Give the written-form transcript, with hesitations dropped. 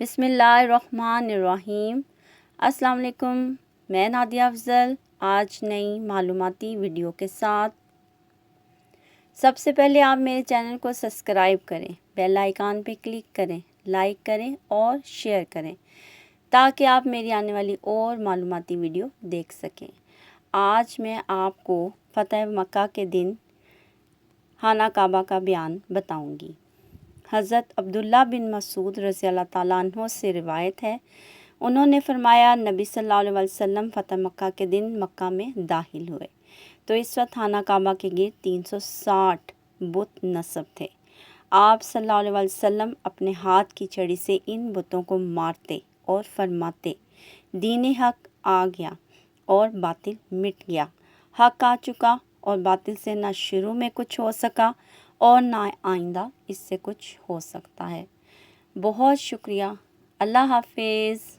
بسم اللہ الرحمن الرحیم۔ السلام علیکم، میں نادیہ افضل آج نئی معلوماتی ویڈیو کے ساتھ۔ سب سے پہلے آپ میرے چینل کو سبسکرائب کریں، بیل آئیکن پہ کلک کریں، لائک کریں اور شیئر کریں تاکہ آپ میری آنے والی اور معلوماتی ویڈیو دیکھ سکیں۔ آج میں آپ کو فتح مکہ کے دن خانہ کعبہ کا بیان بتاؤں گی۔ حضرت عبداللہ بن مسعود رضی اللہ تعالیٰ عنہ سے روایت ہے، انہوں نے فرمایا نبی صلی اللہ علیہ وسلم فتح مکہ کے دن مکہ میں داخل ہوئے تو اس وقت خانہ کعبہ کے گرد 360 بت نصب تھے۔ آپ صلی اللہ علیہ وسلم اپنے ہاتھ کی چھڑی سے ان بتوں کو مارتے اور فرماتے، دین حق آ گیا اور باطل مٹ گیا، حق آ چکا اور باطل سے نہ شروع میں کچھ ہو سکا اور نہ آئندہ اس سے کچھ ہو سکتا ہے۔ بہت شکریہ، اللہ حافظ۔